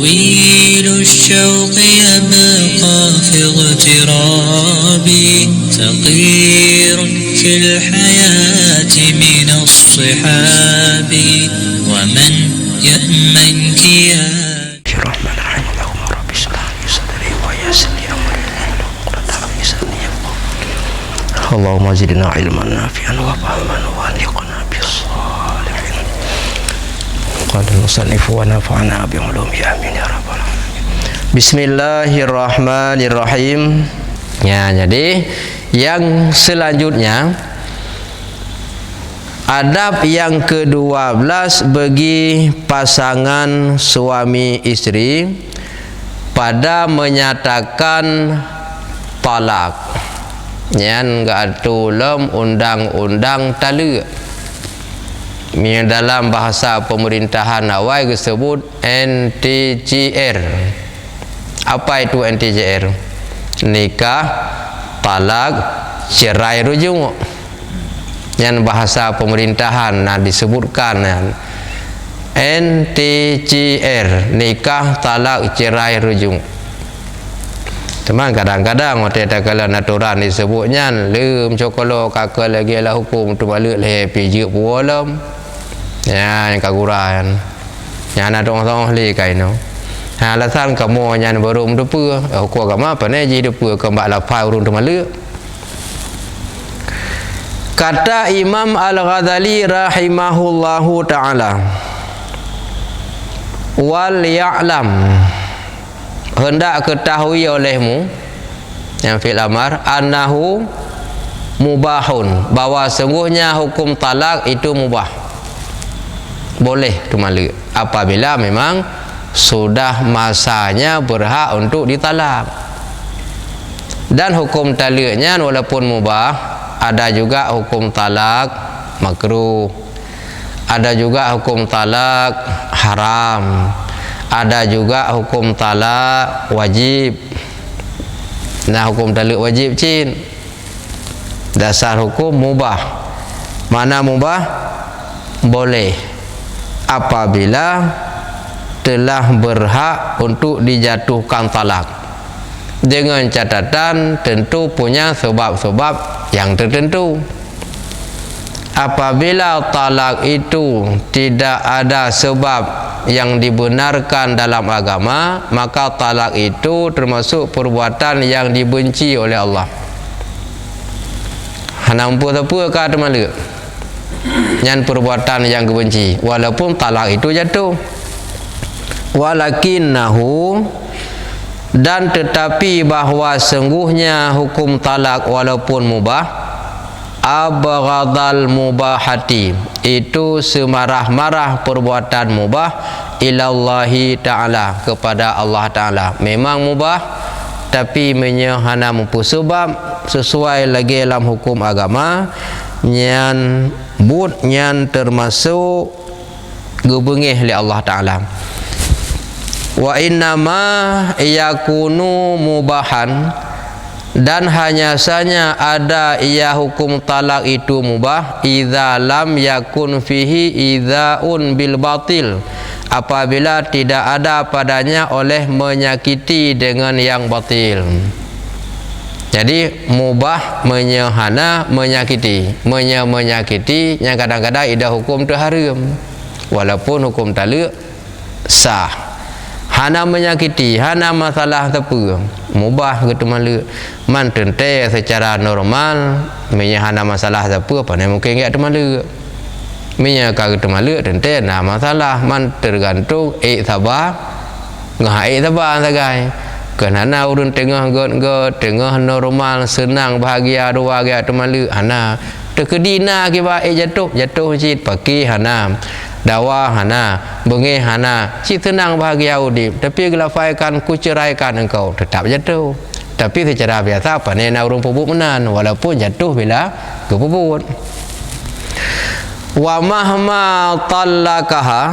طويل الشوق يبقى في اغترابي فقير في الحياة من الصحاب ومن يأمنك يا الرحمن الرحيم اللهم رب اشرح لي صدري ويسر لي امري اللهم زدنا علما نافعا وفهما والحقنا بالصالحين قال المصنف ونفعنا بعلومه امين ya rabbal alamin. Bismillahirrahmanirrahim. Ya, jadi yang selanjutnya adab yang ke-12 bagi pasangan suami istri pada menyatakan talak. Yang gatulam undang-undang talak. Yang dalam bahasa pemerintahan awal disebut NTJR. Apa itu NTJR? Nikah, talak, cerai rujuk. Yang bahasa pemerintahan disebutkan NTJR, nikah, talak, cerai rujuk. Teman kadang-kadang waktu ada kala aturan disebutnya lem cokolo kakak lagi lah hukum tu balik le pijik pualam. Ya yang kaguran. Yang ada orang ahli kaino. Alasan kamu yang baru mendepa, hukum agama apa ni jadi depa kembak lapai urun tu malak. Kata Imam Al-Ghazali rahimahullahu ta'ala, wal ya'lam, hendak ketahui olehmu yang fil amar annahu mubahun, bahwa sungguhnya hukum talak itu mubah, boleh tu malak apabila memang sudah masanya berhak untuk ditalak. Dan hukum talaknya walaupun mubah, ada juga hukum talak makruh, ada juga hukum talak haram, ada juga hukum talak wajib. Nah, hukum talak wajib cin dasar hukum mubah. Mana mubah? Boleh apabila telah berhak untuk dijatuhkan talak, dengan catatan tentu punya sebab-sebab yang tertentu. Apabila talak itu tidak ada sebab yang dibenarkan dalam agama, maka talak itu termasuk perbuatan yang dibenci oleh Allah. Nampu apa kata malak? Yang perbuatan yang dibenci walaupun talak itu jatuh. Walakinnahu, dan tetapi bahwa sungguhnya hukum talak walaupun mubah, abghadal mubahati, itu semarah-marah perbuatan mubah ilallahi ta'ala, kepada Allah ta'ala. Memang mubah tapi menyehana mampu sebab sesuai lagi dalam hukum agama nyan but nyan termasuk gebengih oleh Allah ta'ala. Wa innama yakunu mubahan, dan hanya saja ada ia hukum talak itu mubah idza lam yakun fihi idzaun bil batil, apabila tidak ada padanya oleh menyakiti dengan yang batil. Jadi mubah menyehana menyakiti, menyakiti yang kadang-kadang ada hukum tu haram walaupun hukum talak sah. Hana menyakiti, hana masalah tepu, mubah gitu malak. Man tente secara normal, hana masalah tepu apa ni mungkin enggak malak. Kalau gitu malak tente nah masalah, man tergantung sabar, ngah sabar sagai. Kerana urun tengah got tengah normal senang bahagia dua bahagia tu malak, hana terkedina kiba jatuh cit pakai hana dawa hana bengih hana si tenang bahagia udip, tapi gelafaikan ku ceraikan engkau tetap jatuh. Tapi secara biasa apa ni nak urung pupuk menan walaupun jatuh bila kepuput. Wa mahma talakaha,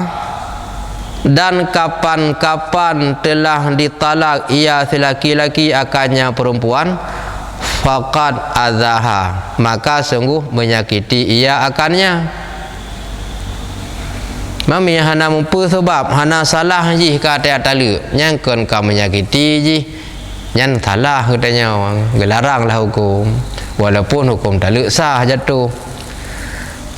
dan kapan-kapan telah ditalak ia laki-laki akannya perempuan, faqad azaha, maka sungguh menyakiti ia akannya. Mami hana mumpu sebab hana salah ji kata tala nyangkon ka menyakiti ji nyan salah katanya orang gelaranglah hukum walaupun hukum tala sah jatuh.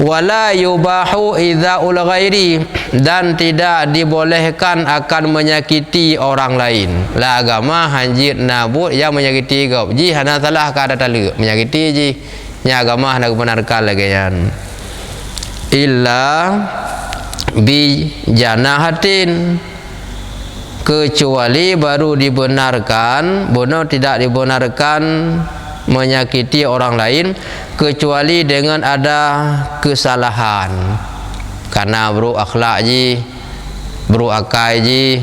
Wala yubahu idza'ul ghairi, dan tidak dibolehkan akan menyakiti orang lain. La agama hanjit nabut yang menyakiti kau ji hana salah ka ada tala menyakiti ji nya agama hendak benarkan lagi yan. Illa bi janahatin, kecuali baru dibenarkan, benar tidak dibenarkan menyakiti orang lain kecuali dengan ada kesalahan karena bro akhlak ji, bro akai ji,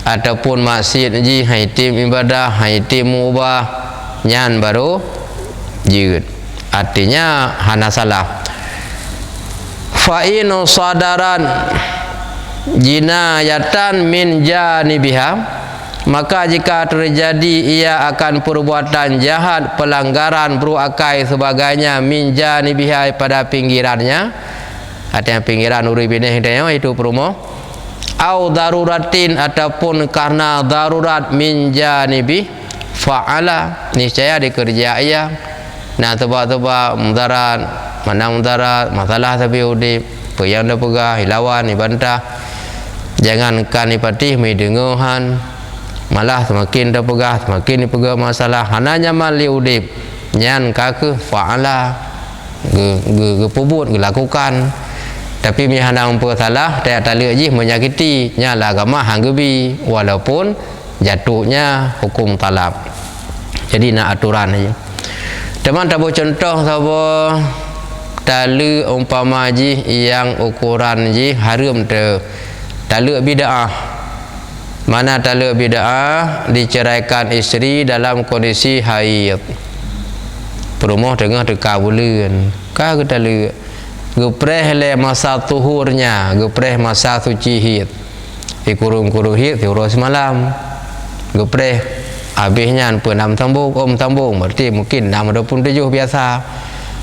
ataupun maksiat ji, haitim ibadah, haitim mubah nyan baru jid, artinya hana salah. Fa inu sadaran jinayatan min janibiha, maka jika terjadi ia akan perbuatan jahat, pelanggaran, beruakai sebagainya min janibiha pada pinggirannya, artinya pinggiran uri bineh itu perumoh, au daruratin ataupun karena darurat min janibi fa'ala, niscaya dikerja ia. Nah tebak-tebak mudarat, mana mudarat, masalah tapi udip, yang dah pegah, hilawan, ibantah, jangankan ipatih mendengohan, malah semakin dah pegah, semakin dipegah masalah, hananya mali udip, nyan kaku fa'ala, gepubut, gelakukan, tapi mihana umpur salah, tak tali ji menyakiti, nyala agama hanggebi, walaupun jatuhnya hukum talab. Jadi nak aturan aja. Teman tak boleh contoh sahabat tali umpama ji yang ukuran ji haram tu tali bid'ah. Mana tali bid'ah diceraikan isteri dalam kondisi haid, perumah tengah dekat bulan, kah kita tali gepreh le masa tuhurnya, gepreh masa suci haid, dikurung-kurung haid diurus malam, gepreh habisnya pun 6 tambung, tambung berarti mungkin 6-27 biasa,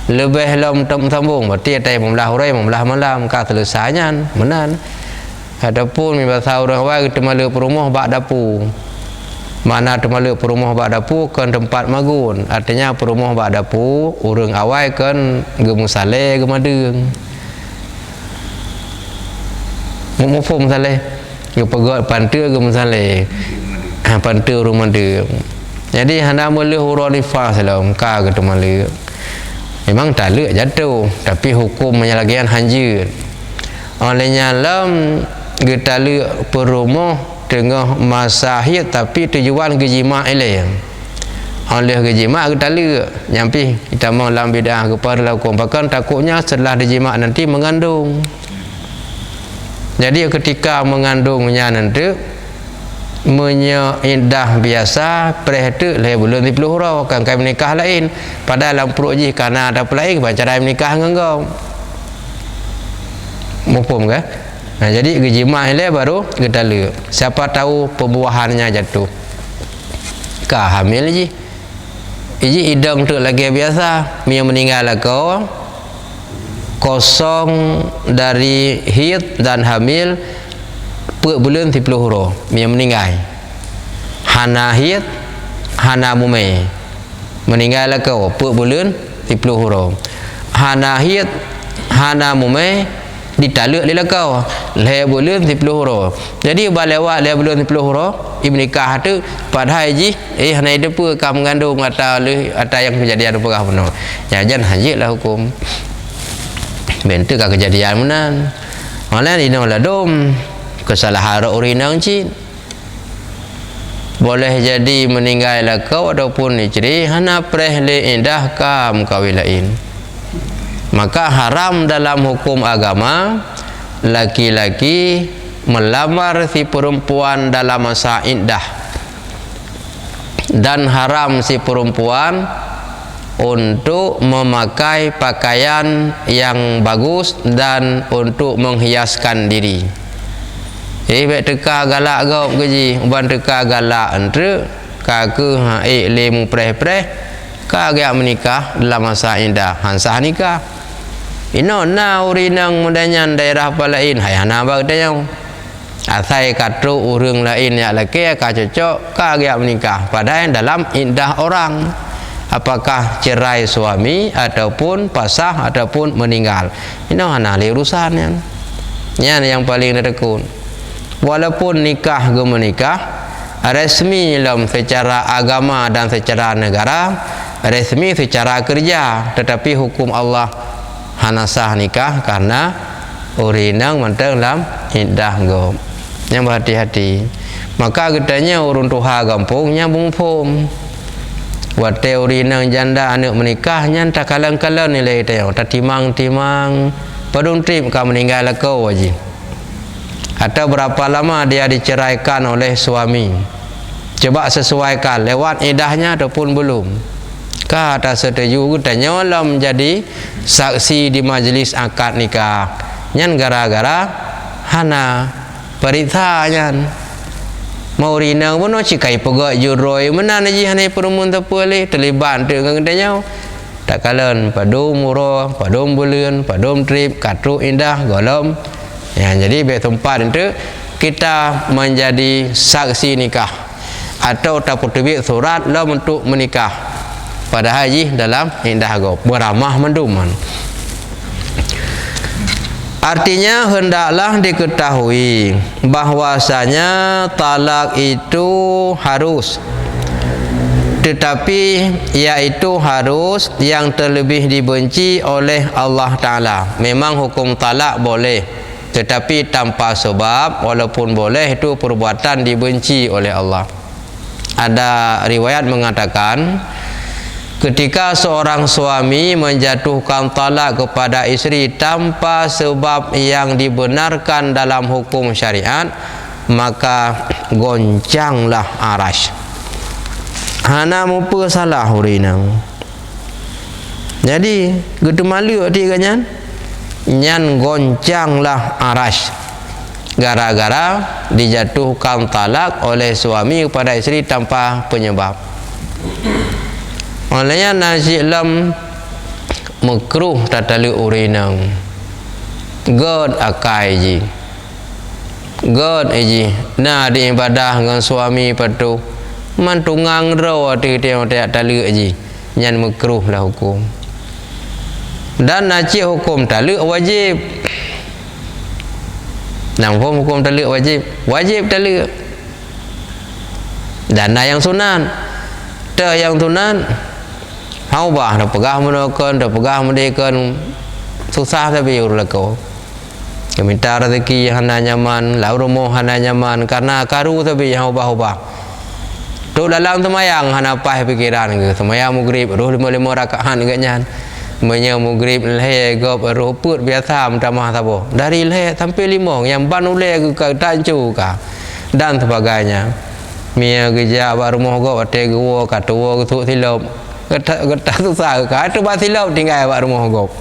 lebih lom tambung berarti ada 15 hari 15 malam kah selesainya menan. Adapun bahasa orang awal kita malu perumah bak dapu, mana kita malu perumah bak dapu kan tempat magun, artinya perumah bak dapu orang awal kan gemusale gemadeng mufum sale gepegot pantu gemusale pantu rumah dia. Jadi hendak boleh huruf nifas dalam kah kita malu memang tak lek jatuh, tapi hukum menyalagian hanjir olehnya lam kita lek perumah tengah masa haid tapi tujuan kejima eleh oleh kejima kita lek nyampi kita mau dalam bid'ah kepada lakukan bahkan takutnya setelah dijima nanti mengandung. Jadi ketika mengandungnya nanti menyedah biasa pereh tu le bulan 30 hari kan kai menikah lain padahal dalam perut ji karena ada pelain cara menikah dengan kau mufum ke. Nah, jadi gejima le baru kita le siapa tahu pembuahannya jatuh kah hamil ji iji idang tu lagi biasa mia meninggal kau kosong dari haid dan hamil per bulan 30 hari mia meninggal hana haid hana mumai meninggal kau per bulan 30 hari hana haid hana mumai ditaluk lila kau le bulan 30 hari. Jadi balewat le bulan 30 hari ibu nikah tu padahal haji hana ada apa kau mengandung atau yang kejadian apa penuh jangan hajitlah hukum bentuk kejadian menan orang ini olah dom kesalahan orang cin boleh jadi meninggal kau ataupun isteri hana preh le indah kam kawilain, maka haram dalam hukum agama laki-laki melamar si perempuan dalam masa iddah, dan haram si perempuan untuk memakai pakaian yang bagus dan untuk menghiaskan diri. Baik teka galak kau gaji uban teka galak entre kaku lemu preh-preh ka agak menikah dalam masa indah hansah nikah ino na urinang mudanyan daerah palain hai hana bag tayau asai katru urang lain ya laki ka cocok ka dia menikah padahal dalam indah orang apakah cerai suami ataupun pasah ataupun meninggal ino hana li urusannya yan yang paling tekun walaupun nikah ge menikah resmi dalam secara agama dan secara negara resmi secara kerja tetapi hukum Allah hana sah nikah karena urinang mentang dalam iddah gom yang berhati-hati maka getanya urun tuha gampung nyambung pom wate urinang janda anak menikahnya tak kalang-kalang nilai tayau tak timang-timang padung trip ka meninggal kau wajib atau berapa lama dia diceraikan oleh suami coba sesuaikan lewat iddahnya ataupun belum kata setuju tanya lah menjadi saksi di majlis akad nikah nyan gara-gara hana perintah nyan mau rinang pun cikai pegak juroi mana naji hana perumun terpulih terlibat dengan tanya tak kalen padum murah padum bulan padum trip katru indah golom ya jadi be tempat itu kita menjadi saksi nikah atau tak terbit surat lah untuk menikah pada haji dalam indah agama beramah menduman artinya hendaklah diketahui bahwasanya talak itu harus tetapi yaitu harus yang terlebih dibenci oleh Allah Ta'ala memang hukum talak boleh tetapi tanpa sebab walaupun boleh itu perbuatan dibenci oleh Allah ada riwayat mengatakan ketika seorang suami menjatuhkan talak kepada isteri tanpa sebab yang dibenarkan dalam hukum syariat maka goncanglah arasy hana mupa salah urinang jadi gitu malu hati kanyan nyan goncanglah arasy gara-gara dijatuhkan talak oleh suami kepada isteri tanpa penyebab olehnya nasi lam makruh tatali urinang god akai ji god eji na di ibadah dengan suami patu mantungang raw ti tiap tali ji nyan makruh lah hukum dan naci hukum tali wajib nang hukum tali wajib tali dan yang sunat dah yang sunat hau bah dah pegah menekan dah pegah mendekan susah tapi urlako minta rezeki hana nyaman lau rumah hana nyaman karena karu tapi hau bah tu dalam semayang hana pah pikiran ke semayang maghrib roh 5 rakaat agaknya menyang maghrib leh gop roh put biasa tamah sabo dari leh sampai 5 yang ban uleh ke tancu ka dan sebagainya mia geja ba rumah gop ate gua katua tu silap getak susah ka tu ba silap tinggal ba rumah gop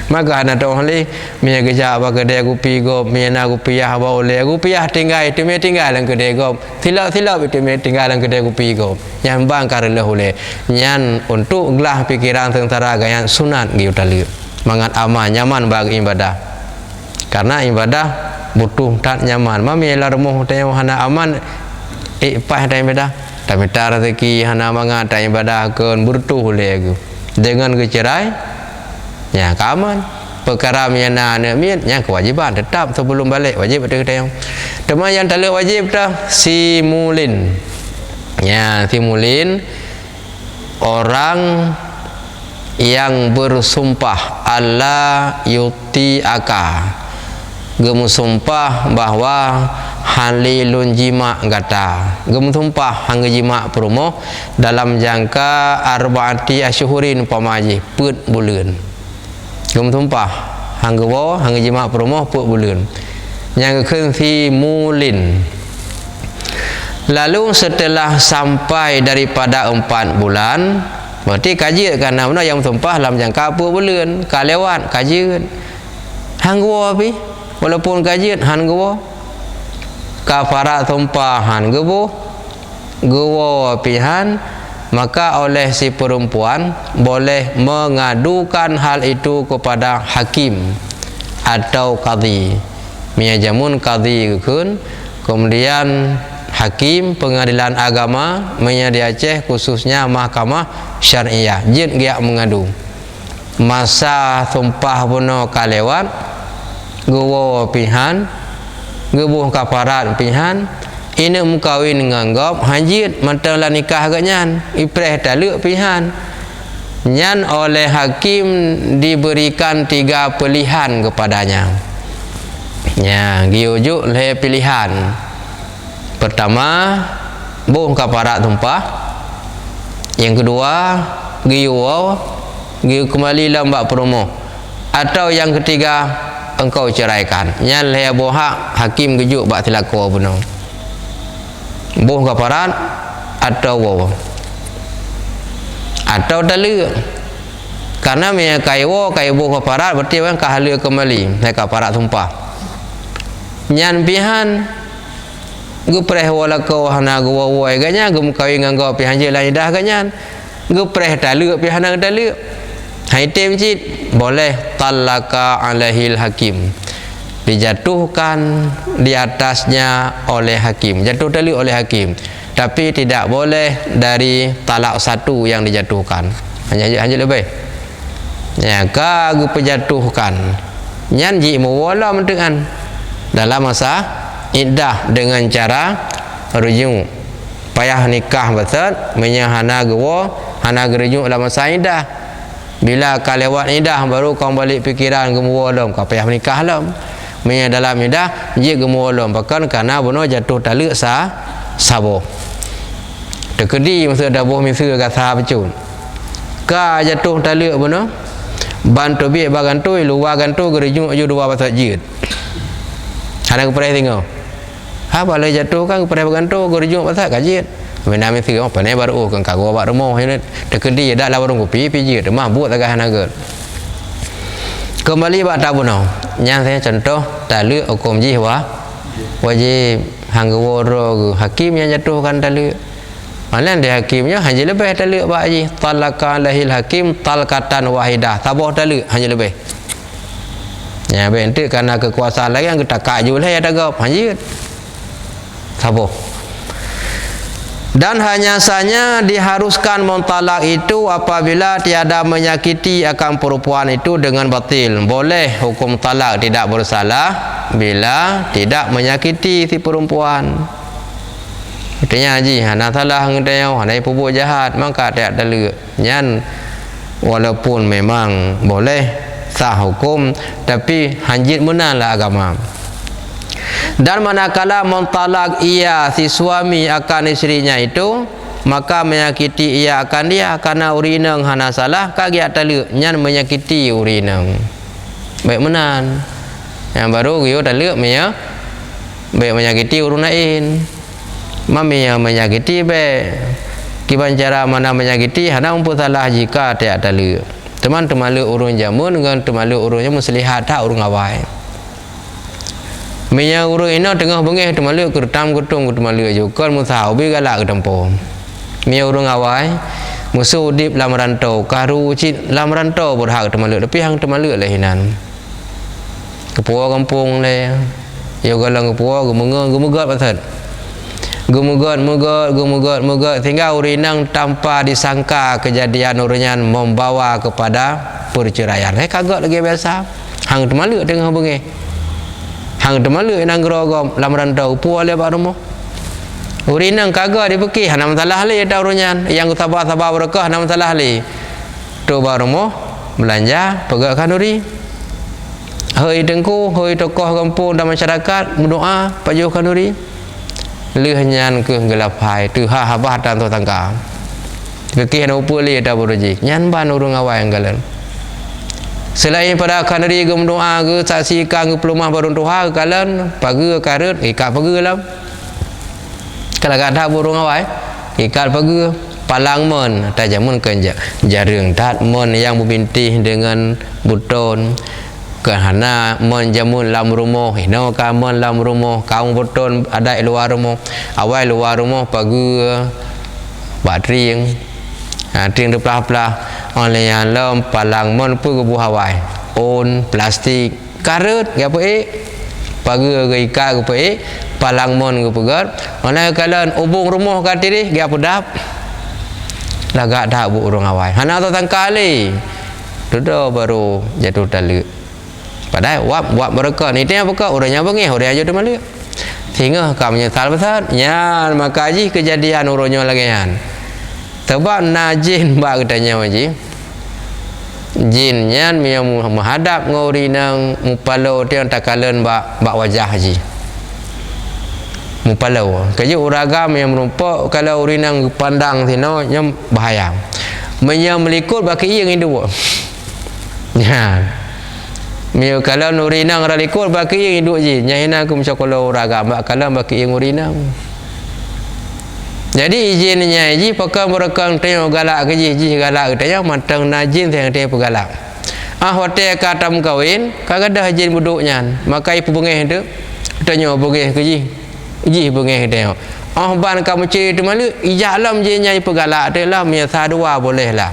maka ana tu hali mia geja ba kedai kopi gop mia na kopi ah ba oleh kopi ah tinggal itu mia tinggal dalam kedai gop silap itu mia tinggal dalam kedai kopi gop yang bang karele oleh nyan untuk gelah pikiran sengsara gayan sunat gi utali mangat aman nyaman bagi ibadah karena ibadah butuh tak nyaman mami la rumah tanya hana aman pah dah ibadah tak minta rezeki hana mangat tak ibadah keun bertuh oleh aku dengan kecerai ya kaman perkara miana mian yang kewajiban tetap sebelum balik wajib ada tayang teman yang tak wajib dah simulin ya simulin orang yang bersumpah Allah yuti aka gemu sumpah bahwa halilun jima gata gemu sumpah hangga jima promo dalam jangka arbaati asyhurin pamaji put bulan gemu sumpah hangga wo hangga jima promo put bulan yang keun si mulin lalu setelah sampai daripada 4 bulan berarti kaji karena mana yang sumpah dalam jangka put bulan kalewat kaji hangga wo api walaupun kajian han gewo kafara tumpahan gewo pihan maka oleh si perempuan boleh mengadukan hal itu kepada hakim atau qadhi. Miajamun qadhi kun, kemudian hakim pengadilan agama di Aceh, khususnya mahkamah syariah, jin dia mengadu. Masa sumpah bunuh kalewat, guwo pihan, gebuh kaparat pihan, ini mukawin nganggap hajit matalah nikah ganyan, ipreh taluk pihan. Nyan oleh hakim diberikan 3 pilihan kepadanya. Ya, giujuk le pilihan. Pertama, buh kaparat tumpah. Yang kedua, giu kembali lambak promo. Atau yang ketiga, engkau ceraikan. Nyan le bohak hakim gejuk bak tilaku bunuh. Buh kaparat atau taluk. Karena me kaiwo buh kaparat berarti kan kahala kembali le kaparat tumpah. Nyan pihan gupreh wala kau hana gua wai ganya gum kawin nganggo pihan je lain dah ganyan gupreh taluk pihan nang taluk haitem cit boleh talaka alaihil hakim, dijatuhkan di atasnya oleh hakim, jatuh taluk oleh hakim, tapi tidak boleh dari talak satu yang dijatuhkan, hanya lebih ya ka gu pejatuhkan nyan ji mu wala mentengan dalam masa iddah dengan cara rujuk. Payah nikah betul menyahana gewo hana gerujuk dalam masa iddah. Bila kalewat iddah baru kau balik fikiran gemuo lom kau payah nikah lom. Menya dalam iddah je gemuo lom bahkan karena bunuh jatuh taluk sabo. Tekedi masa dah boh misal kata becun. Ka jatuh taluk bunuh bantu bi bagantoi luar gantu gerujuk ju 2 pasal jid. Hana kepreh tengok. Apa le jatuh kan kepreh bergantung gerujuk pasal kajit. Benda mesti apa ni baru kan kago bak rumah ni tekedi dak la warung kopi pijit mah buat agak hanaga. Kembali bak tabuno. Yang saya contoh taluk hukum jiwa wajib hanggo ro hakim yang jatuhkan taluk. Malan dia hakimnya hanya lebih taluk bak ji. Talaka lahil hakim talqatan wahidah. Tabah taluk hanya lebih. Ya bentuk karena kekuasaan lagi yang kita kaju lah ya dagap hajit saboh. Dan hanya saja diharuskan mentalak itu apabila tiada menyakiti akan perempuan itu dengan batil. Boleh hukum talak tidak bersalah bila tidak menyakiti si perempuan. Artinya haji hana salah ngedayau hana pupuk jahat maka tidak talak. Nyan walaupun memang boleh sah hukum tapi hanjit menanlah agama. Dan manakala mentalak ia si suami akan isterinya itu, maka menyakiti ia akan dia karena urineng hana salah kagiat taluk nyan menyakiti urineng baik menan yang baru yo taluk menya baik menyakiti urun lain mami yang menyakiti baik kiban cara mana menyakiti hana umpun salah jika tidak taluk. Teman-teman lu urun jamun dengan teman lu urunnya muslihat tak urun awai. Menya urun ini tengah bengih teman lu kertam ketung teman lu juga musau bi galak ke tempo. Menya urun awai musuh dip lam rantau karu cit lam rantau berhak teman lu tapi hang teman lu lahinan. Kepua kampung le. Yo galang kepua gemugat pasal. Gemugat sehingga urinang tanpa disangka kejadian uringan membawa kepada perceraian. Kagak lagi biasa. Hang temalu tengah bengi. Hang temalu nang gerogom lam rantau pual le bak rumah. Urinang kagak dipeki hana masalah le ta uringan. Yang sabar-sabar berkah hana masalah le. Tu bak rumah belanja pegakkan uri. Hei tengku, hei tokoh kampung dan masyarakat berdoa pajukan uri. Lehnya ke gelap hai tu ha habah dan tu tangka fikih no puli da buruji nyan ban urung awai anggalan selain pada kanari gum doa ke saksikan ke pelumah barun tuha kalan pagi karut ikat pagi lam kalau ada burung awai ikat pagi palang mon tajamun kenja jarang tat mon yang berbintih dengan buton kerana menjamun lam rumah hino ka mon lam rumah kaum beton ada luar rumah awal luar rumah pagi batring ting tu pelah-pelah oleh yang lom palang mon pu ke buhawai on plastik karut gapo paga ke ikat ke palang mon ke pegat oleh kalan ubung rumah kat diri gapo dap lagak dak bu urang awai hana tu tangkali dodo baru jatuh taluk padahal wap mereka ni dia apa orangnya bengih orang aja malu sehingga kamu nyesal besar nya maka haji kejadian urangnya lagian sebab najin bak katanya haji jin nyan dia menghadap ngori nang mupalo dia takalan bak wajah haji mupalo kaji uragam yang merumpak kalau urinang pandang sino nyam bahaya menyam melikut baki yang hidup ya mio kalau urinang ralikut baki yang hidup je nyahina aku macam kalau uragam bak kalau baki yang urinang jadi izinnya ji pakai merekang tengok galak ke ji galak tanya matang najin yang dia pegalak hotel katam kawin kagak ada izin buduknya maka ibu bengih tu tanya bengih ke ji bengih dia ban kamu cerita malu ijalam je nyai pegalak dia lah miasa dua boleh lah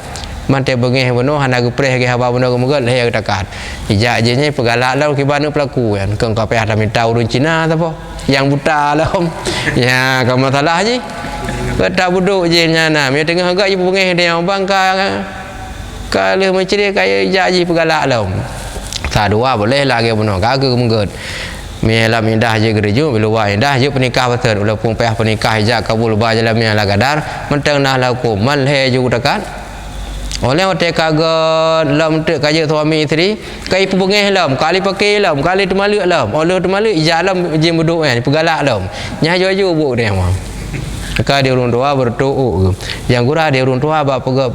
mante bengih benuh hana gepreh ke haba benuh kemugat leh dekat ijak je nyai pegalak lah kibana pelaku kan kau kape ada minta urun Cina apa yang buta lah ya kau masalah je kata buduk je nyana dia tengah agak ibu bengih dia bang kalau macam dia kaya ijak je pegalak lah sa dua boleh lah ke benuh kagak kemugat mialam indah je gereja bila wa indah je pernikah betul walaupun payah pernikah ijak kabul ba jalan miala gadar mentang nah laku malhe je dekat oleh hotel kagat lam tek kaya suami isteri kai ibu bengih lam kali pakai lam kali temaluk lam oleh temaluk ijak lam je buduk kan pegalak lam nya jo buk dia mah ka dia urun tua berdoa yang gurah dia urun tua ba pega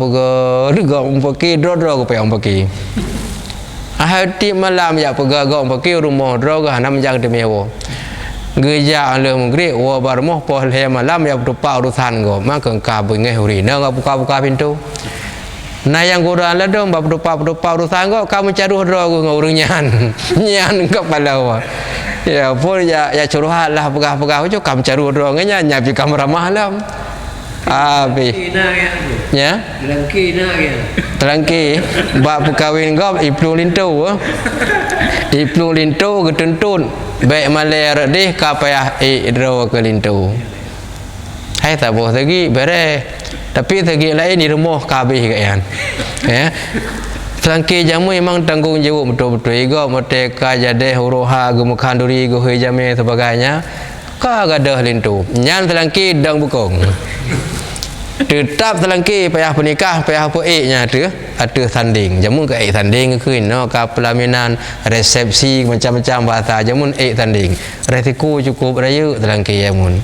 dega pakai dro ke payang pakai hati malam ya pegagak pakai rumah droga hana menjang demewo geja ale mengre wa barmoh poh le malam ya berpa urusan go maka ka bengeh uri na buka pintu nah yang gura la dong bab berpa urusan go kamu caruh droga ngurunyan nyan kepala wa ya pun ya curuhat lah pegah-pegah jo kamu caruh droga nya pi kamera malam abi ya Telangki nak ya telangki bak perkahwin gop iplu lintu iplu lintu ketuntun baik maler deh kapayah idro ke lintu hai tak boleh lagi bere tapi segi lain di rumah kabeh kan ya telangki jamu memang tanggung jawab betul-betul ego merdeka jadeh uruha gemukan duri go hejame sebagainya ka gadah lintu nyan telangki dang bukong tetap telangki payah pernikah payah apa nya tu ada sanding jamun ke sanding ke no ka pelaminan resepsi macam-macam bahasa jamun sanding resiko cukup raya telangki jamun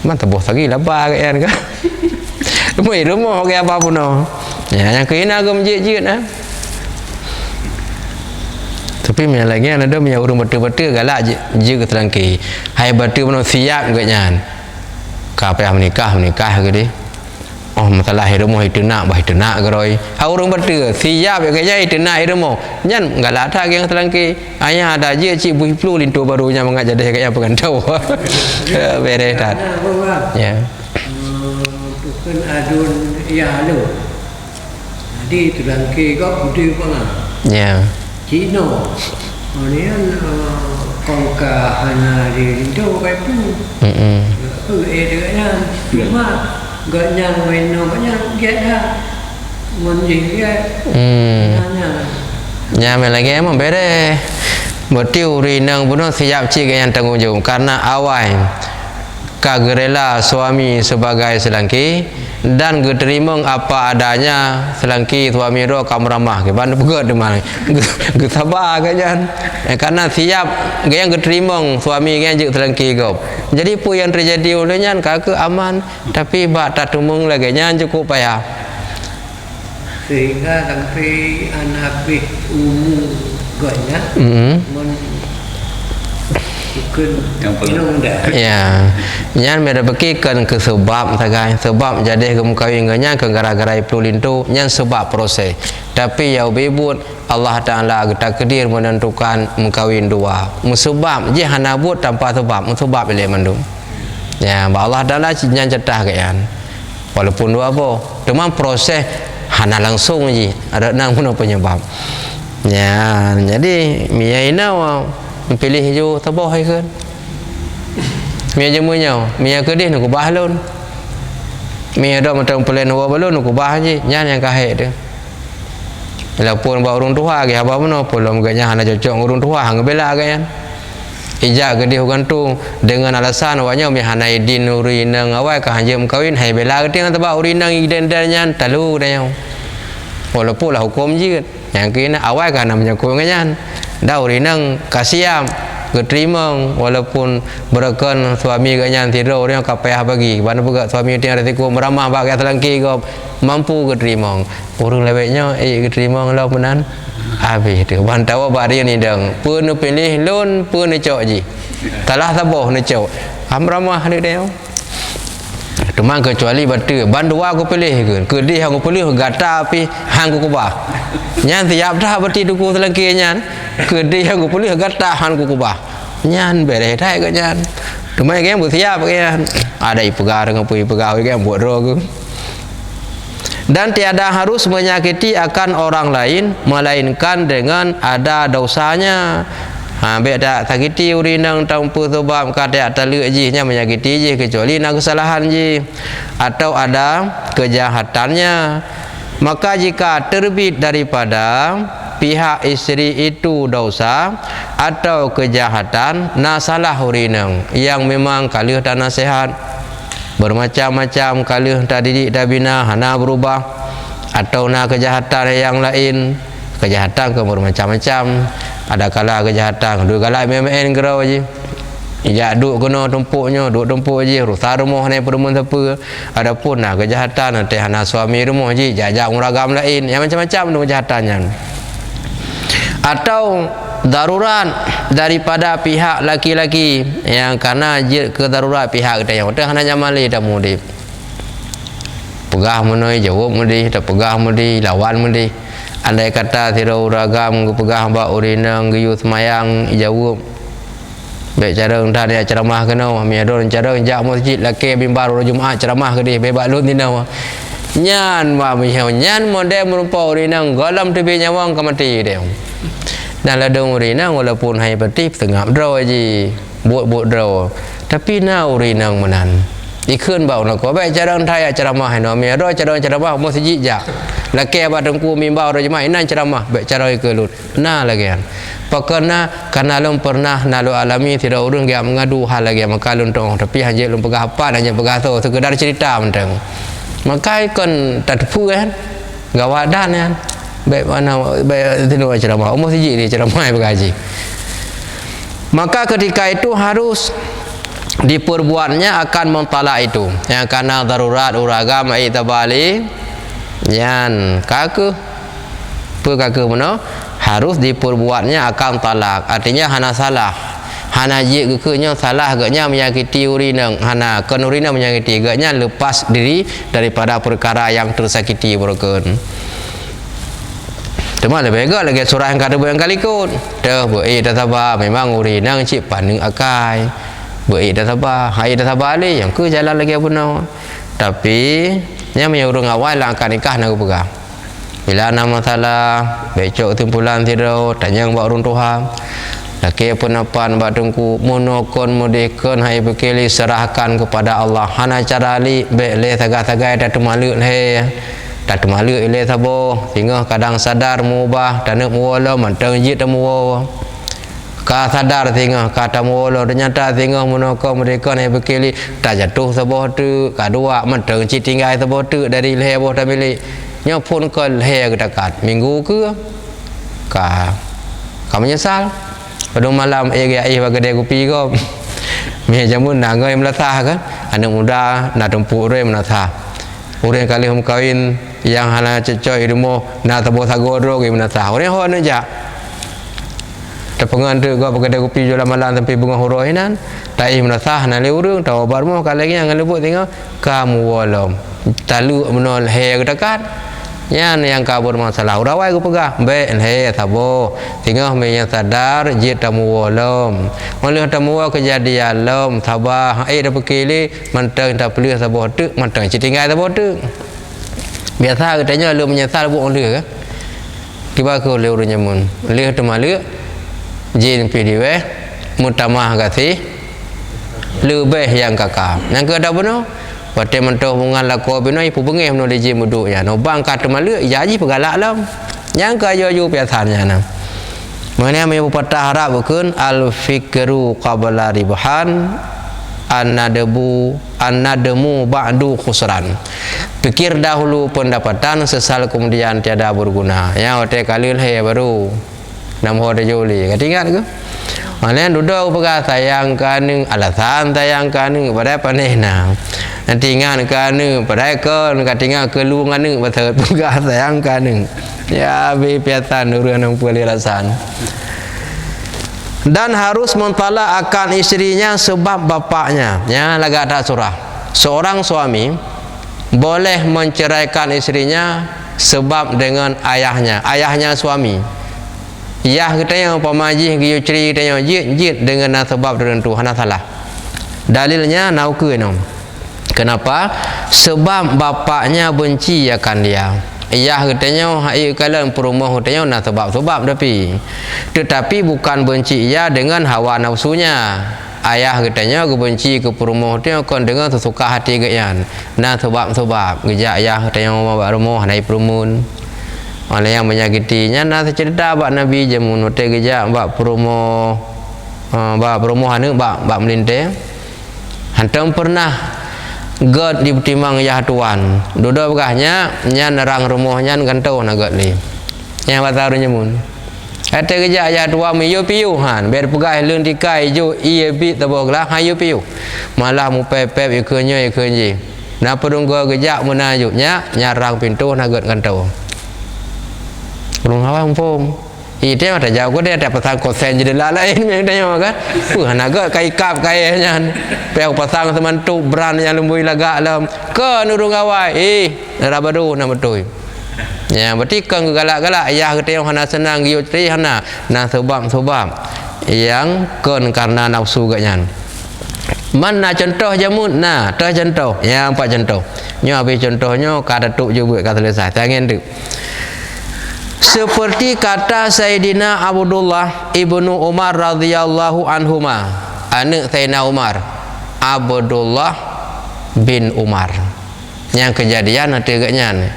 man tebus lagi laba ke kan ka mai rumah ke apa pun no ya yang kena ke masjid nah tapi yang lagi ada punya urung betul-betul galak je ke telangki hai betul pun siap ke nyan ka payah menikah ke dia masalah rumah itu nak ke roi orang betul siap ya kaya itu nak rumah nyan galak tak yang telangki ayah ada je cik buih lintu barunya mengajak dia kaya pegantau beres tat ya bukan adun ya lu jadi telangki kau putih pun ya Cino ni kongka hana di lintu kai pu dekatnya cuma gak nyang meno banyak get dah menjing get nya lagi emang bere betiu rinang pun siap cik yang tanggung jawab karena awal kagerela suami sebagai selangki dan geterima apa adanya selangki suami ro kamramah ke bandu begat demang ge sabar kan karena siap yang geterima suami kan je selangki gop jadi apa yang terjadi olehnya kakak aman tapi bak tak tumung lagi nya cukup payah sehingga sampai anak umur ganya ya nyan mera bekikan ke sebab tagai sebab jadi kemukawin nya ke gara-gara perlu lintu nyan sebab proses tapi ya bebut Allah Taala takdir menentukan mukawin dua musebab je hana buat tanpa sebab musebab ile mandum ya Allah Taala nyan cetah kan walaupun dua apa cuma proses hana langsung je ada nang pun penyebab ya jadi mia ina pilih jo tabah hai kan mia jemunya mia kedih nak ubah lon mia dah macam plan wa balon nak ubah je nyan yang kahek dia walaupun ba urang tua ke apa mana belum ganya hana cocok urang tua hang bela kan ijak kedih gantung dengan alasan awaknya mi hana idin urinang awak ka hanjem kawin hai bela keting tebak urinang iden danyan talu dah walaupun lah hukum je yang kena awal kan namanya kuangan dah urinang kasiam keterima walaupun berakan suami ganyan tidur orang kapayah bagi mana pegak suami dia resiko meramah bagi telangki kau mampu keterima orang lebihnya keterima lah menan habis tu bantau bari ni dang pun pilih lon pun cok ji talah taboh ni cok amramah ni dia cuma kecuali batu bandua aku pilih ke dia aku pilih gata api hang ku kubah nyan tiap dah berti duku telangki nyan ke dia aku pilih gata hang ku kubah nyan bere thai ke nyan cuma ke bu siap ke ada ipegar dengan pegawai ke buat roh dan tiada harus menyakiti akan orang lain melainkan dengan ada dosanya beda sakiti urinang tanpa sebab kada taluk jinya menyakiti je kecuali nak kesalahan je atau ada kejahatannya maka jika terbit daripada pihak isteri itu dosa atau kejahatan nasalah urinang yang memang kalih dan nasihat bermacam-macam kalih tak didik dah bina hana berubah atau nak kejahatan yang lain kejahatan ke bermacam-macam ada kala kejahatan dua kala MMN gerau je ijak duk kena tumpuknya duk tumpuk je rusak rumah ni perumun siapa adapun nak kejahatan nanti hana suami rumah je jajak ragam lain yang macam-macam tu kejahatannya atau darurat daripada pihak laki-laki yang karena kedarurat pihak kita yang hana nyamali dah mudi pegah menoi jawab mudi tak pegah mudi lawan mudi andai kata tidak ragam pegah bak urinang giyu semayang jawab baik cara entah dia ceramah kena mi ada cara jak masjid laki mimbar Jumaat ceramah ke dia bebak lut dina nyan wa mi nyan model merupa urinang galam tebi nyawang ke mati dia dan ladang urinang walaupun hai peti tengah draw je buat draw tapi na urinang menan ikun bau nak baik cara entah ceramah no mi ada cara ceramah masjid jak laki abah dengku mimbar Jumaat inan ceramah baik cara ikelut nah lagi pakana karena lum pernah nalu alami tidak urang dia mengadu hal lagi maka lum tong tapi hanya lum pegah apa hanya pegah tu sekedar cerita mentang maka ikon tadpu kan gawadan kan baik mana baik tinu ceramah umur siji dia ceramah bergaji maka ketika itu harus diperbuatnya akan mentalak itu yang karena darurat uragam ai tabali yan kaku pe mana harus diperbuatnya akan talak artinya hana salah hana je gekenya salah agaknya menyakiti urinang hana kan urinang menyakiti agaknya lepas diri daripada perkara yang tersakiti berken cuma lebih agak lagi surah yang kada yang kali ikut dah dah sabar memang urinang cik pandang akai dah sabar hai dah sabar ali yang ke jalan lagi apa nak tapi yang menyuruh awal lah akan nikah nak pegang bila ada masalah becok timpulan tidur tanya buat orang tua laki pun apa nak tunggu monokon modekon hai bekeli serahkan kepada Allah hana cara li bele sagai-sagai dah temaluk he dah temaluk ile sabo sehingga kadang sadar mubah dan nak muwala mantang jit muwa ka sadar sehingga kata muwala ternyata sehingga monokon modekon hai bekeli tak jatuh sabo tu kadua mantang jit tinggal sabo tu dari le boh dah milik nya pun ke leher dekat minggu ke ka menyesal pada malam bagi kedai kopi ke mi jamun nak ngai melatah kan anak muda nak tempuk re melatah orang kali hum kawin yang hana cecoi rumah nak tabo sago ro ke melatah orang hon aja tepengan tu gua kedai kopi jual malam sampai bunga huruf hinan tai melatah nak le urang tahu barmo kali yang lebut tengok kamu walam talu menol leher dekat yang kabur masalah urawai ku pegah baik he tabo tinggal yang sadar jit tamu wolom oleh tamu kejadian lom tabah dah pekili mantang tak pelih tabo tu mantang citingai tabo tu biasa katanya lu menyesal buat oleh ke tiba ke oleh urunnya mun oleh tu malu jin pdw mutamah kasih lebih yang kakak yang ke ada benar Pate mentau bungan lako bino ipu bengeh no leji muduk ya no bang kata malu jaji pegalak lam yang kaya ju biasanya na mana me patah harap bukan al fikru qabla ribahan annademu ba'du khusran pikir dahulu pendapatan sesal kemudian tiada berguna ya ote kalil he baru nam ho de joli ingat ke mana duduk pegah sayangkan ning alasan sayangkan ning pada panehna nanti ingat kan ni pada ke katinga kelungan ni betul pegah sayangkan ni ya bi piatan urang nang puli rasan dan harus mentala akan istrinya sebab bapaknya ya laga ada surah seorang suami boleh menceraikan istrinya sebab dengan ayahnya suami ya kita yang pemajih giyu ceri kita yang jit dengan sebab tertentu hana salah dalilnya nauke nom. Kenapa? Sebab bapaknya benci akan dia. Ayah katanya hai kalian perumah katanya nak sebab tetapi bukan benci ia dengan hawa nafsunya. Ayah katanya benci ke perumah dia kan dengan sesuka hati gayaan. Nah sebab gejak ayah katanya mau rumah naik perumun. Oleh yang menyakitinya nah cerita bab Nabi jamun hotel gejak bab perumah anu bab melintang. Hantam pernah God di timang ya tuan duduk begahnya nya nerang rumahnya gantau na God li yang batarunya mun ate kerja ya tua miyo piu han ber pegah leun dikai jo iye bi taboglah hayu piu malah mu pepep ikunyo ikunji na pedunggo kerja menayuknya nyarang pintu na God gantau urung awang pom ite ada jauh dia ada pasang kosen jadi lain yang tanya kan naga kai kap kayaknya pel pasang teman tu brand yang lembui lagak alam ke nurung awai rabadu nama betul ya berarti kan galak-galak ayah kita yang hana senang giu tri hana na sebab yang kan karena nafsu gaknya mana contoh jamun nah tah contoh yang 4 contoh nya habis contohnya kada tuk je buat kata selesai tangan tu seperti kata Sayyidina Abdullah ibnu Umar radhiyallahu anhuma anak Sayyidina Umar Abdullah bin Umar yang kejadian nanti agaknya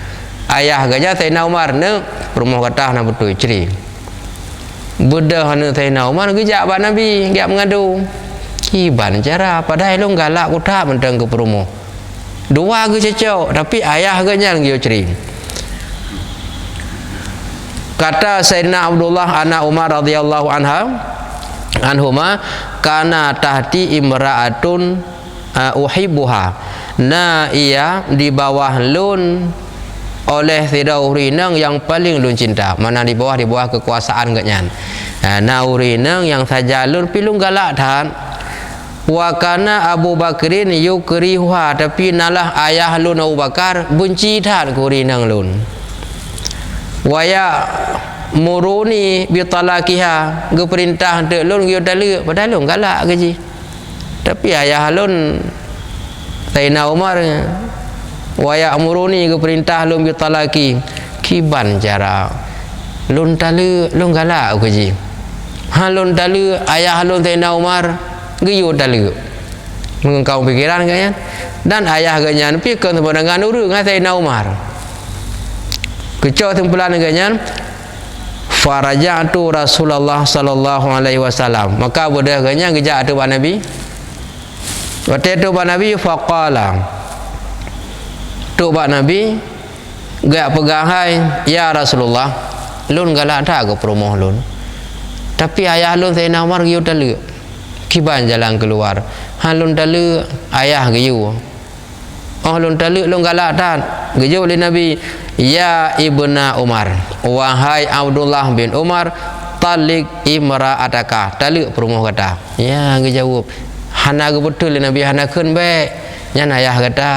ayah gajah Sayyidina Umar ne rumah kata na betul ceri budak anak Sayyidina Umar gejak ba Nabi gak mengadu kiban cara padahal lu galak kutak mentang ke rumah dua ge cecok tapi ayah gaknya ngio ceri kata Sayyidina Abdullah anak Umar radhiyallahu anhuma kana tahti imra'atun uhibbuha na ia di bawah lun oleh Sayyidina urinang yang paling lun cinta mana di bawah kekuasaan gaknyan na urinang yang saja lun pilung galak tahan wa kana Abu Bakrin yukrihuha tapi nalah ayah lun Abu Bakar benci tahan ke urinang lun waya muruni bi talaqiha ge perintah de lun ge dalil padahal lun galak gaji tapi ayah lun Sayyidina Umar waya muruni ge perintah lun bi talaqi kiban cara lun dalil lun galak gaji halun dalil ayah lun Sayyidina Umar ge yo dalil mengengkau pikiran kan dan ayah ganya pikir dengan nurung Sayyidina Umar kecok tempulan neganya faraja'tu Rasulullah sallallahu alaihi wasallam maka bodah ganya gejak tu Nabi waktu tu Nabi faqala tu Nabi gak pegahai ya Rasulullah lun galak tak ke perumoh lun tapi ayah lun Sayyidina Umar giu dalu kiban jalan keluar halun dalu ayah giu lun dalu lun galak tak giu oleh Nabi ya ibna Umar wahai Abdullah bin Umar talik imra'ataka talik perumah kata ya dia jawab hana ke betul Nabi hana kun baik nya ayah kata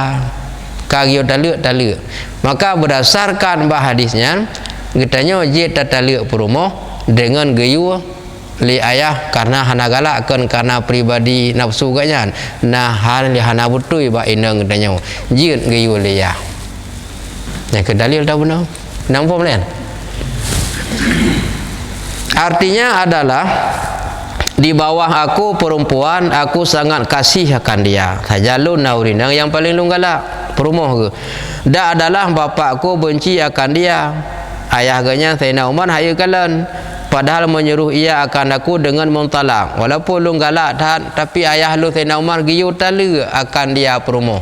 kagio taluk. Maka berdasarkan hadisnya katanya je taluk perumoh dengan geyu li ayah karena hana galakkan karena pribadi nafsu ganya nah hal li hana butui ba inang katanya je geyu li ayah ya ke dalil dah benar nampak melihat artinya adalah di bawah aku perempuan aku sangat kasih akan dia sajalun naurinang yang paling lunggala perumoh ke dak adalah bapakku benci akan dia ayah ganya Sayyidina Umar hayu kalen padahal menyuruh ia akan aku dengan mentalak walaupun lunggala tapi ayah lu Sayyidina Umar giyu tala akan dia perumoh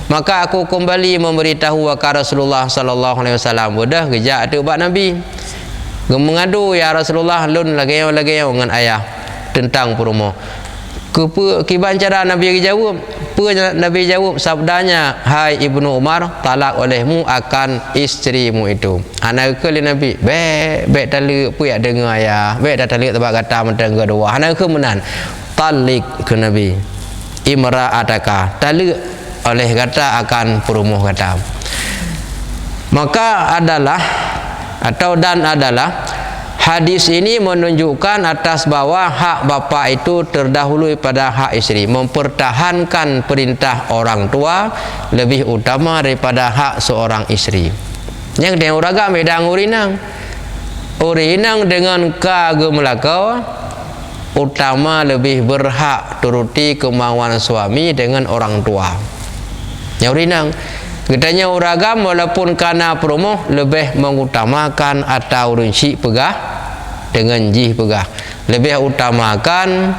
maka aku kembali memberitahu kepada Rasulullah sallallahu alaihi wasallam bodah gejak tu bab Nabi mengadu ya Rasulullah lun lagi dengan ayah tentang perumoh kiban cara Nabi jawab Nabi jawab sabdanya hai Ibnu Umar talak olehmu akan isterimu itu anak ke Nabi baik talak pu ya dengar ayah baik dah talak sebab kata mentang kedua anak ke menan talik ke Nabi imra'ataka talak oleh kata akan perumoh kata maka adalah hadis ini menunjukkan atas bawah hak bapa itu terdahului pada hak isteri mempertahankan perintah orang tua lebih utama daripada hak seorang isteri yang dia uraga medang urinang dengan kagum melakau utama lebih berhak turuti kemauan suami dengan orang tua yang urinang katanya uragam walaupun karena perumoh lebih mengutamakan atau rinci pegah dengan jih pegah lebih utamakan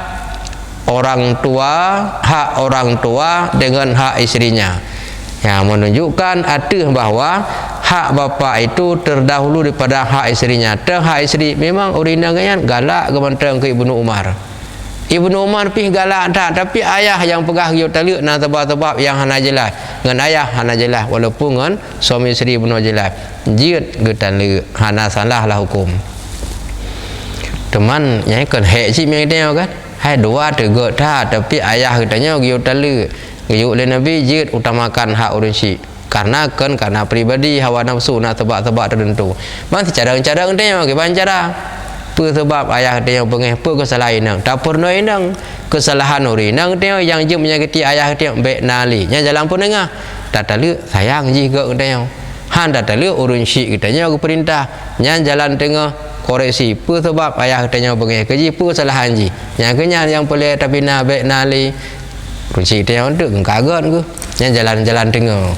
hak orang tua dengan hak istrinya yang menunjukkan bahwa hak bapa itu terdahulu daripada hak istrinya hak istri memang urinangan galak kementang ke Ibnu Umar pergi galak tak tapi ayah yang pegah giu taluk nak sebab yang hana jelas dengan ayah hana jelas walaupun dengan suami isteri pun jelas jiut ge taluk hana salah lah hukum teman yang kan hek cik mai dia kan hai dua tegak tak tapi ayah katanya giu taluk giu oleh Nabi jiut utamakan hak urusi karena pribadi hawa nafsu nak sebab tertentu man cara-cara dia ke cara sebab ayah dia yang pengeh kesalahan nang tak pernah nang kesalahan ori nang dia yang je menyakiti ayah dia baik nali nya jalan pun dengar tak talu sayang ji ke dia han tak talu urun syik katanya aku perintah nya jalan tengah koreksi sebab ayah dia pengeh keji kesalahan ji nya kenya yang boleh tapi na baik nali urun syik dia untuk kagat ke nya jalan-jalan tengah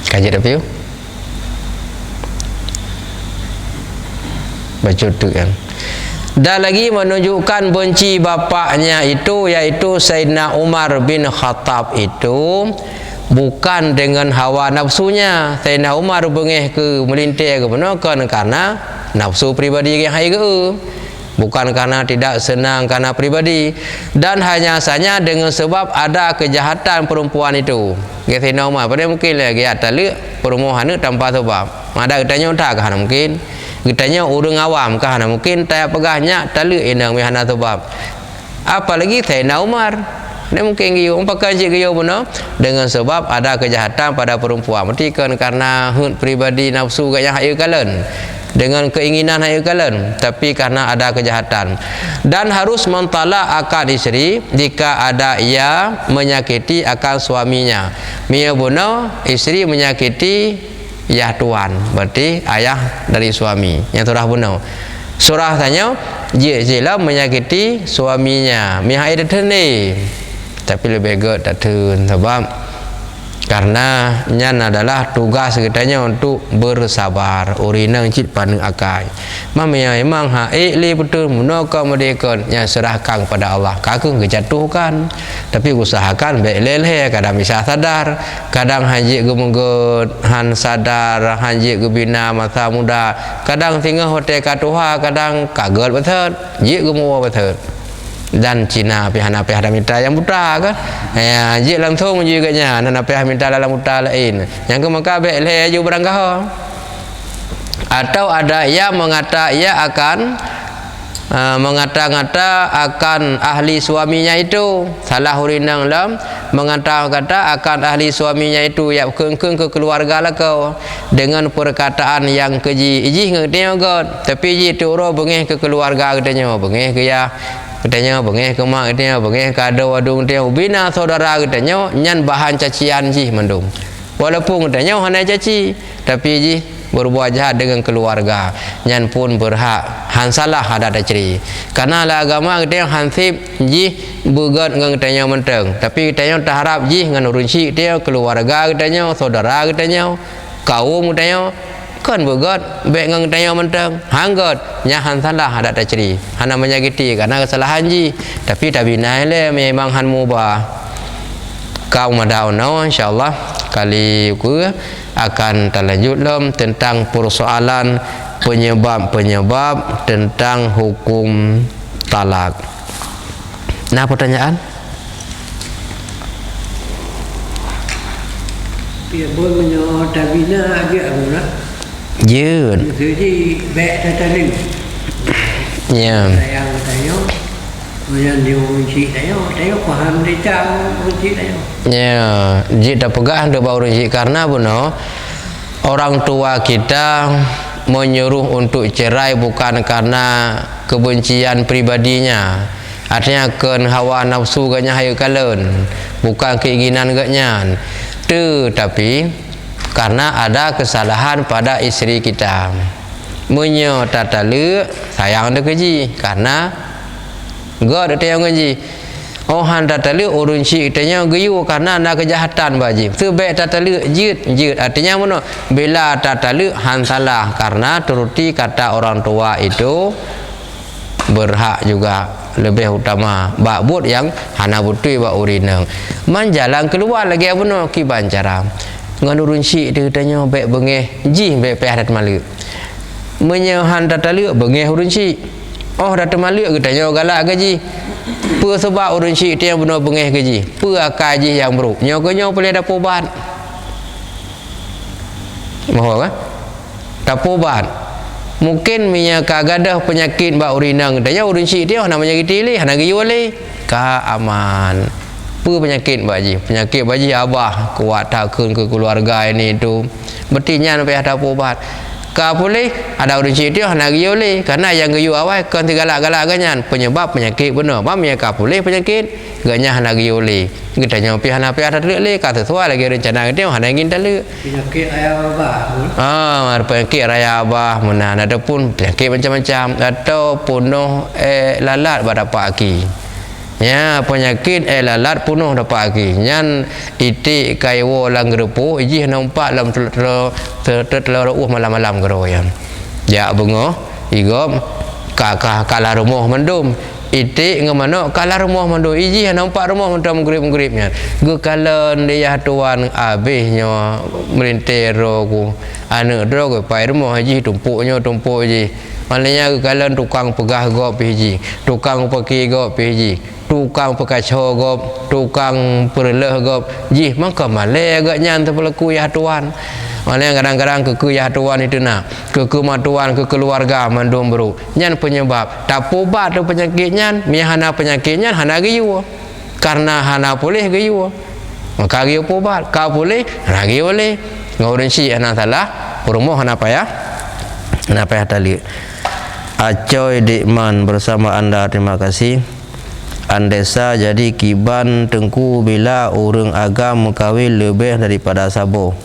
kaji dah piu baca tu kan dan lagi menunjukkan benci bapaknya itu yaitu Sayyidina Umar bin Khattab itu bukan dengan hawa nafsunya Sayyidina Umar bengeh ke melintir ke benar karena nafsu pribadi yang hai ke bukan karena tidak senang karena pribadi dan hanya saja dengan sebab ada kejahatan perempuan itu Sayyidina Umar pada mungkin lagi talak perempuan itu tanpa sebab ada katanya tak kan mungkin katanya orang awam kah mungkin tak pegahnya taluk inang mihana sebab apalagi Sayyidina Umar dia mungkin giu pakai je giu benar dengan sebab ada kejahatan pada perempuan berarti karena pribadi nafsu gaya hayu kalen dengan keinginan hayu kalen tapi karena ada kejahatan dan harus mentalak akan isteri jika ada ia menyakiti akan suaminya mia benar isteri menyakiti ya tuan berarti ayah dari suami yang surah benar surah tanya jila menyakiti suaminya mihai datene tapi lebih good datun sebab karena nyan adalah tugas katanya untuk bersabar urinang cit pandang akai memang li betul menokau merdeka yang serahkan pada Allah kakung kejatuhkan tapi usahakan baik leleh kadang bisa sadar kadang hanjik gemenggut han sadar hanjik gebina masa muda kadang tinggal hotel katuha kadang kaget betul jik gemua betul dan Cina pihak minta yang buta kan ya je langsung juga nya nana pihak minta dalam buta lain yang ke maka baik le ju berangkah atau ada ia mengata ia akan mengata-ngata akan ahli suaminya itu, salah urinang lam mengata-ngata akan ahli suaminya itu ya kengkeng ke keluarga lah kau dengan perkataan yang keji iji ngerti ngot tapi ji tu ro bengeh ke keluarga katanya bengeh ke ya katanya bengeh ke mak katanya bengeh ke ada wadung dia bina saudara katanya nyan bahan cacian ji mendung walaupun katanya hana caci tapi ji berbuat jahat dengan keluarga nyan pun berhak hansalah ada ceri karena lah agama kita hansip ji bugat dengan katanya menteng tapi katanya tak harap ji dengan urunci dia keluarga katanya saudara katanya kaum katanya kan bugat baik dengan katanya menteng hanggot nya hansalah ada ceri hana menyakiti karena kesalahan ji tapi tak binai le memang han mubah kau madau no insyaallah kali ku akan terlanjut lem tentang persoalan penyebab-penyebab tentang hukum talak. Nah pertanyaan? Ya boleh menyo tabina aja apa? Jun. Jadi baik tadi. Ya. Sayang tayo. Yang diuji tayo paham dia cang uji tayo. Ya, jika pegang dia baru uji karena benar orang tua kita menyuruh untuk cerai bukan karena kebencian pribadinya, artinya ken hawa nafsu gaknya hayu kalen, bukan keinginan gaknya, tetapi karena ada kesalahan pada isteri kita. Menyo tata le sayang dia keji karena God ada yang ngaji. Oh handa tali urun syik tanya gayu karena ada kejahatan baji. Sebaik tatali jid artinya mana? Bila tatali han salah karena turuti kata orang tua itu berhak juga lebih utama bak but yang hana butui bak urinang. Man jalan keluar lagi apa no kiban cara. Ngan urun syik dia tanya baik bengeh ji baik peh dat malu. Menyo handa tali bengeh urun syik. Oh dah termaluk ke tanya galak gaji. Apa sebab orang syik yang benar bengeh gaji? Apa kaji yang buruk? Nyokonyo boleh dapat ubat. Mahu kan? Dapat ubat. Mungkin minyak kagadah penyakit bak urinang. Tanya orang syik dia nak penyakit ilih, nak gaji boleh. Ka aman. Apa penyakit baji? Penyakit baji abah kuat takun ke keluarga ini tu. Bertinya nak dapat ubat. Ka boleh ada orang cerita nak giyu boleh karena yang giyu awal kan galak-galak ganyan penyebab penyakit benar mam ya ka boleh penyakit ganyan nak giyu boleh kita nyo pi hana pi ada le ka sesuai lagi rencana dia hana ingin tele penyakit raya abah penyakit raya abah mana ada pun penyakit macam-macam atau punuh lalat pada pagi ya penyakit lalat punuh dapat lagi nyan itik kaiwo lang gerepu iji nampak lam telur malam-malam geroyan ya bungo igom kakah kalah rumah mendum itik ngamano kalah rumah mendum iji nampak rumah mendum grip-gripnya ge kalan dia tuan abihnya merintero ku anu dro pai rumah haji tumpuk ji malanya kalan tukang pegah go piji tukang peki go piji tukang pekacau gop, tukang perleh gop, jih maka malai agaknya antara pelaku ya tuan. Malai kadang-kadang ke ya tuan itu nak, ke matuan ke keluarga mandum beru. Nyan penyebab, tak ubat tu penyakitnya, mihana penyakitnya hana giyu. Karena hana boleh giyu. Maka giyu ubat, kau boleh, hana giyu boleh. Ngaurin si hana salah, rumah hana payah. Hana payah tali. Acoy Dikman bersama anda, terima kasih. Andesa jadi kiban tengku bila orang agam kawin lebih daripada sabo.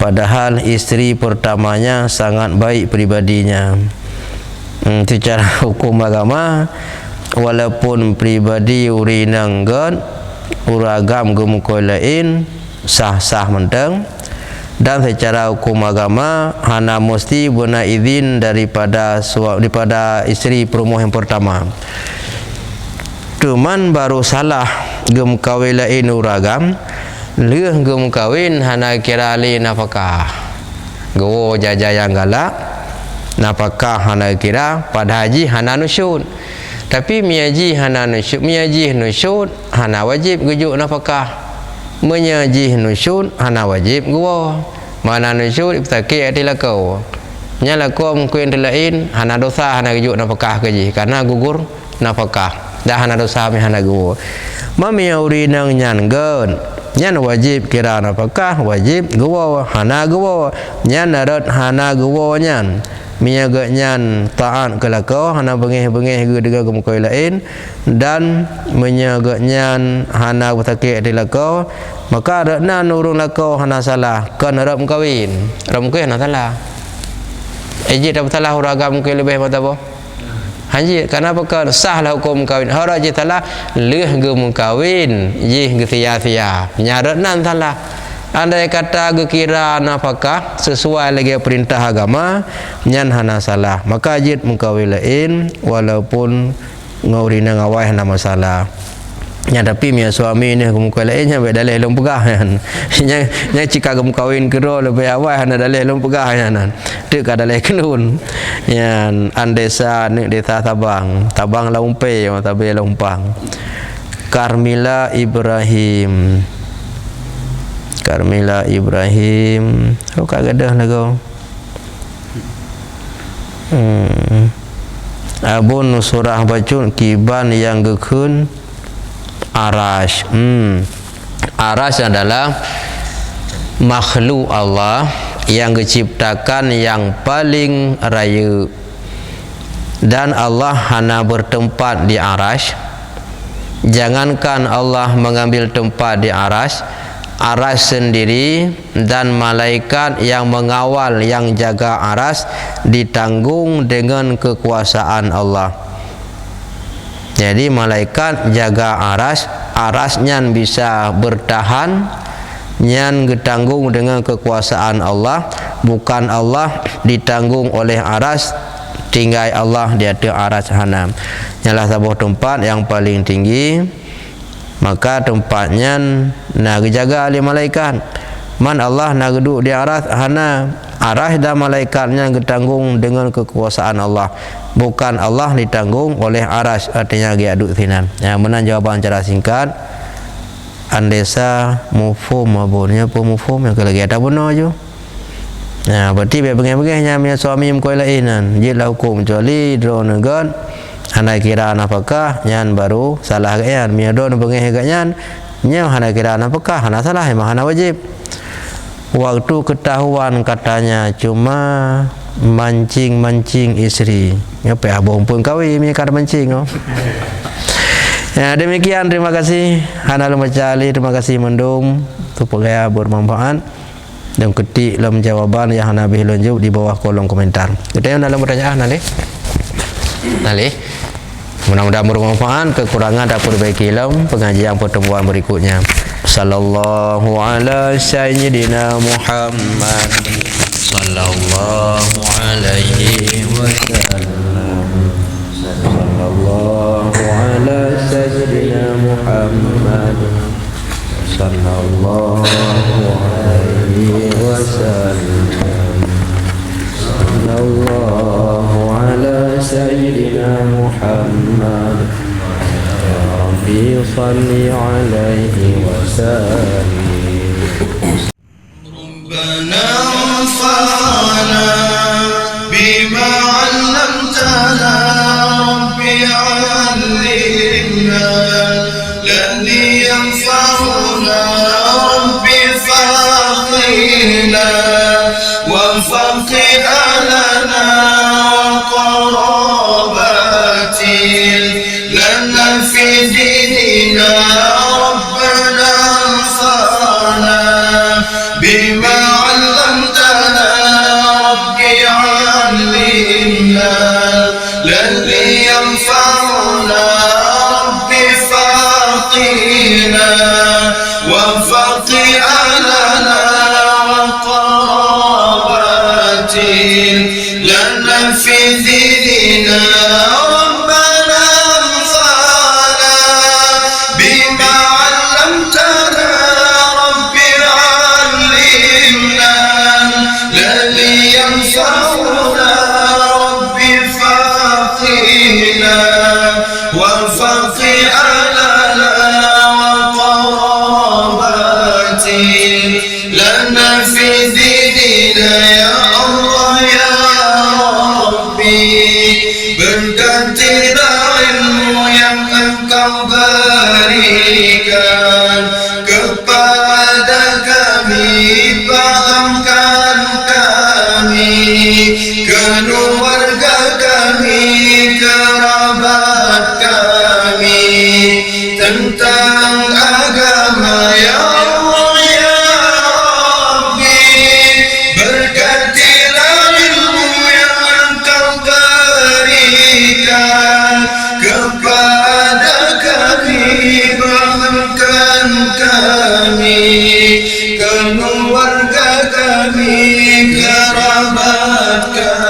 Padahal isteri pertamanya sangat baik pribadinya. Secara hukum agama walaupun pribadi urinang god uragam gemukoi lain sah-sah menteng dan secara hukum agama hana mesti guna izin daripada isteri perempuan yang pertama. Cuman baru salah gem kawin lain uragam leh gem kawin hana kira li nafkah go jaja yang galak nafkah hana kira pada haji hana nusyud tapi miaji hana nusyud miaji nusyud hana wajib gujuk nafkah menyaji nusyud hana wajib go mana nusyud ibtaki atilakau nyala kom kuin lain hana dosa hana juk nafkah keji karena gugur nafkah dah hana dosa mi hana gugur mami uri nang nyan gen nyan wajib kira nafkah wajib gugur hana gugur nyan darat hana gugur nyan miaga nyan taat kelakau hana bengih-bengih ge dengan kemukoi lain dan menyaga nyan hana bertakik dilakau maka adakna nurung lakau hana salah kan rap kawin ram ke hana salah ejit dah salah uragam ke lebih mata apa haji karena apa sahlah hukum kawin hara je salah leh ge mukawin je ge sia-sia nyaratna salah andai kata ge kira nafkah sesuai lagi perintah agama nyan hana salah maka jid mukawin lain walaupun ngaurina ngawai hana masalah nya tapi mia suami ni muka lainnya baik dalih long pegah kan nya cika kawin kero lebih awal hana dalih long pegah kan tek ka dalih kenun yan andesa ni desa tabang laumpe tabe lompang Karmila Ibrahim oh kagadah lagu abun surah bacun kiban yang gekun Arash Arash adalah makhluk Allah yang diciptakan yang paling raya dan Allah hanya bertempat di Arash. Jangankan Allah mengambil tempat di Arash, Arash sendiri dan malaikat yang mengawal yang jaga Arash ditanggung dengan kekuasaan Allah. Jadi malaikat jaga Arash nyan bisa bertahan, nyan ditanggung dengan kekuasaan Allah, bukan Allah ditanggung oleh Arash, tinggal Allah di atas Arash hanam. Nyalah sebuah tempat yang paling tinggi, maka tempatnya nak dijaga oleh malaikat. Man Allah nak duduk di Arash hana Arash dan malaikatnya ditanggung dengan kekuasaan Allah, bukan Allah ditanggung oleh Arash, artinya dia duduk sinan. Ya, menang jawapan cara singkat andesa mufhum abunnya pemufhum yang lagi ada benar je. Nah, berarti bagaimana mia suami mkoi lainan jila hukum kecuali drone gan hana kira nafkah nyan baru salah kan mia don bengeh ganyan nya hana kira nafkah hana salah emang hana wajib. Waktu ketahuan katanya cuma mancing istri. Apa ya bohong pun kawin ni kada mancing oh. Ya, demikian terima kasih Hana Lumacali, terima kasih mendung supaya bermanfaat dan ketik dalam jawaban yang Hana bih lanjut di bawah kolom komentar. Kita yang dalam pertanyaan nanti. Mudah-mudahan bermanfaat, kekurangan dapat diperbaiki dalam pengajian pertemuan berikutnya. Sallallahu ala sayyidina Muhammad sallallahu alaihi wasallam. Sallallahu ala sayyidina Muhammad sallallahu alaihi wasallam. Sallallahu ala sayyidina Muhammad Rabbi salli alaihi wasallim. Rabbana anfa'na bima 'allamtana Rabbi 'allimna alladhi yanfa'una Rabbi faqina wa faqih lana qarabatin lana fi dinina Rabbana anfa'na bima 'allamtana Rabbi 'allimna alladhi yanfa'una Rabbi faqina wa faqih lana qarabatin lana fi dinina Rabbana anfa'na bima 'allamtana Rabbi 'allimna alladhi yanfa'una Rabbi faqina wa faqih lana wa qarabatin bergantilah ilmu yang Engkau berikan kepada kami, pahamkan kami, keluarga kami, kerabat kami tentang agama ya Allah ya Rabbi. Berkatilah ilmu yang Engkau berikan kepada kami, pahamkan kami, keluarga kami, kerabat kami